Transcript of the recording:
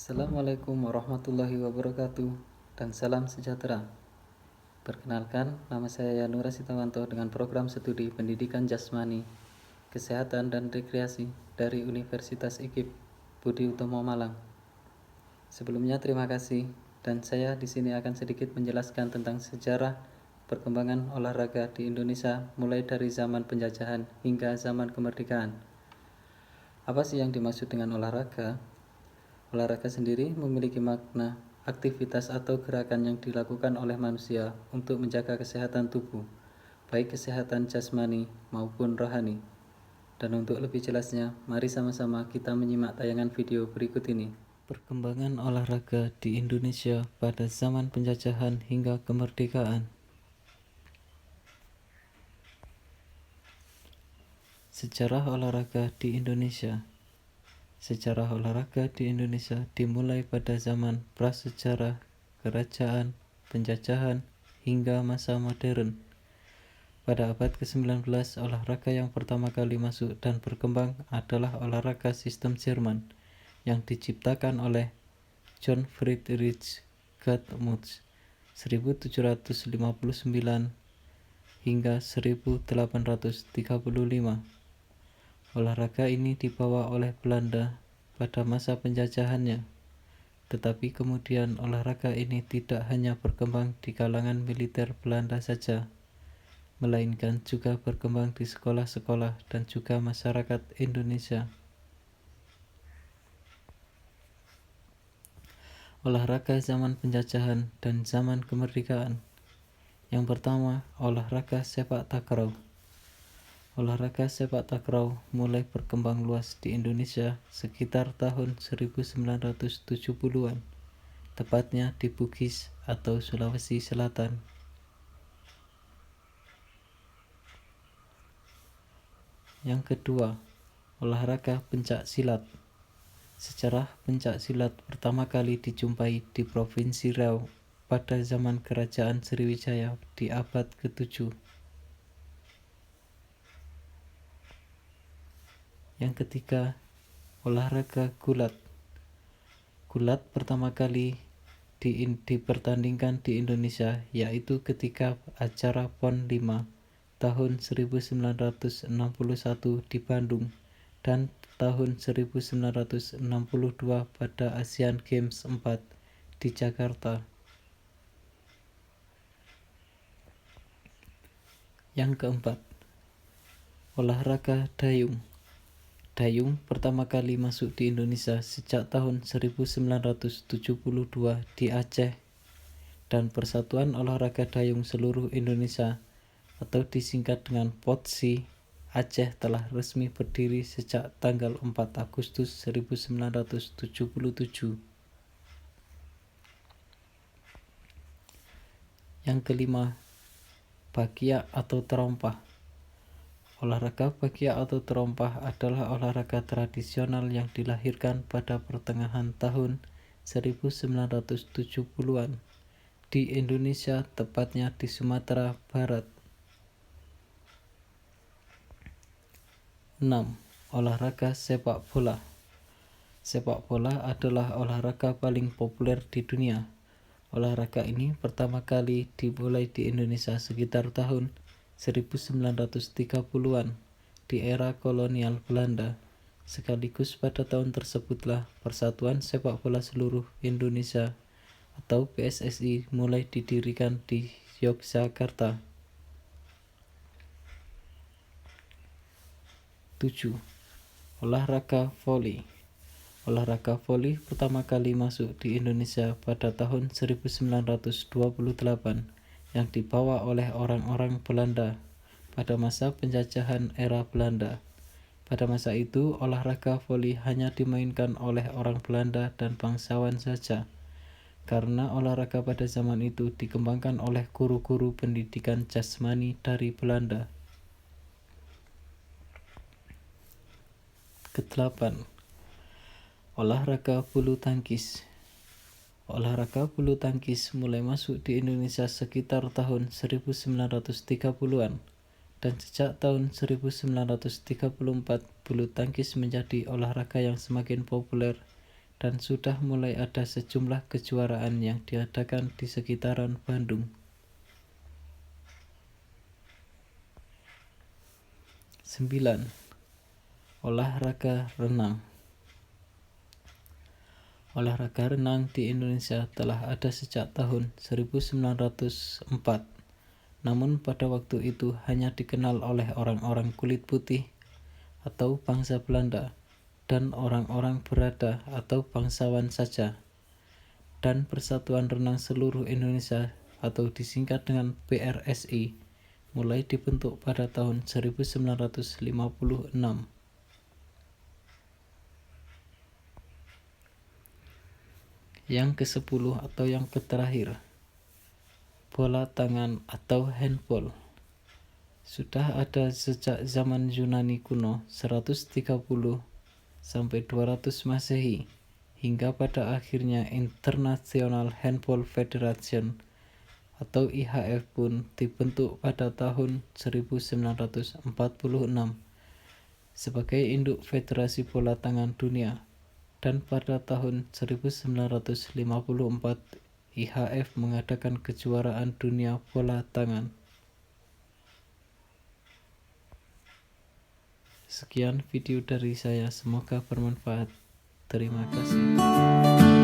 Assalamualaikum warahmatullahi wabarakatuh dan salam sejahtera. Perkenalkan, nama saya Yanura Sitawanto dengan program studi Pendidikan Jasmani, Kesehatan dan Rekreasi dari Universitas IKIP Budi Utomo Malang. Sebelumnya terima kasih, dan saya di sini akan sedikit menjelaskan tentang sejarah perkembangan olahraga di Indonesia mulai dari zaman penjajahan hingga zaman kemerdekaan. Apa sih yang dimaksud dengan olahraga? Olahraga sendiri memiliki makna aktivitas atau gerakan yang dilakukan oleh manusia untuk menjaga kesehatan tubuh, baik kesehatan jasmani maupun rohani. Dan untuk lebih jelasnya, mari sama-sama kita menyimak tayangan video berikut ini. Perkembangan olahraga di Indonesia pada zaman penjajahan hingga kemerdekaan. Sejarah olahraga di Indonesia. Sejarah olahraga di Indonesia dimulai pada zaman prasejarah, kerajaan, penjajahan, hingga masa modern. Pada abad ke-19, olahraga yang pertama kali masuk dan berkembang adalah olahraga sistem Jerman yang diciptakan oleh John Friedrich Guttmuth 1759 hingga 1835. Olahraga ini dibawa oleh Belanda pada masa penjajahannya, tetapi kemudian olahraga ini tidak hanya berkembang di kalangan militer Belanda saja, melainkan juga berkembang di sekolah-sekolah dan juga masyarakat Indonesia. Olahraga zaman penjajahan dan zaman kemerdekaan. Yang pertama, olahraga sepak takraw. Olahraga sepak takraw mulai berkembang luas di Indonesia sekitar tahun 1970-an, tepatnya di Bugis atau Sulawesi Selatan. Yang kedua, olahraga pencak silat. Sejarah pencak silat pertama kali dijumpai di Provinsi Riau pada zaman Kerajaan Sriwijaya di abad ke-7. Yang ketiga, olahraga gulat. Gulat pertama kali dipertandingkan di Indonesia yaitu ketika acara PON 5 tahun 1961 di Bandung dan tahun 1962 pada Asian Games 4 di Jakarta. Yang keempat, olahraga dayung. Dayung pertama kali masuk di Indonesia sejak tahun 1972 di Aceh, dan Persatuan Olahraga Dayung Seluruh Indonesia atau disingkat dengan PODSI Aceh telah resmi berdiri sejak tanggal 4 Agustus 1977. Yang kelima, bakia atau terompah. Olahraga bakia atau terompah adalah olahraga tradisional yang dilahirkan pada pertengahan tahun 1970-an di Indonesia, tepatnya di Sumatera Barat. 6. Olahraga sepak bola. Sepak bola adalah olahraga paling populer di dunia. Olahraga ini pertama kali dimulai di Indonesia sekitar tahun 1930-an di era kolonial Belanda. Sekaligus pada tahun tersebutlah Persatuan Sepak Bola Seluruh Indonesia atau PSSI mulai didirikan di Yogyakarta. 7. Olahraga voli. Olahraga voli pertama kali masuk di Indonesia pada tahun 1928 yang dibawa oleh orang-orang Belanda pada masa penjajahan era Belanda. Pada masa itu, olahraga voli hanya dimainkan oleh orang Belanda dan bangsawan saja, karena olahraga pada zaman itu dikembangkan oleh guru-guru pendidikan jasmani dari Belanda. Ke-8. Olahraga bulu tangkis. Olahraga bulu tangkis mulai masuk di Indonesia sekitar tahun 1930-an, dan sejak tahun 1934 bulu tangkis menjadi olahraga yang semakin populer dan sudah mulai ada sejumlah kejuaraan yang diadakan di sekitaran Bandung. 9. Olahraga renang. Olahraga renang di Indonesia telah ada sejak tahun 1904. Namun pada waktu itu hanya dikenal oleh orang-orang kulit putih atau bangsa Belanda dan orang-orang berada atau bangsawan saja. Dan Persatuan Renang Seluruh Indonesia atau disingkat dengan PRSI mulai dibentuk pada tahun 1956. Yang ke-10 atau yang terakhir, bola tangan atau handball. Sudah ada sejak zaman Yunani kuno 130 sampai 200 Masehi hingga pada akhirnya International Handball Federation atau IHF pun dibentuk pada tahun 1946 sebagai induk Federasi Bola Tangan Dunia, dan pada tahun 1954 IHF mengadakan kejuaraan dunia bola tangan. Sekian video dari saya, semoga bermanfaat. Terima kasih.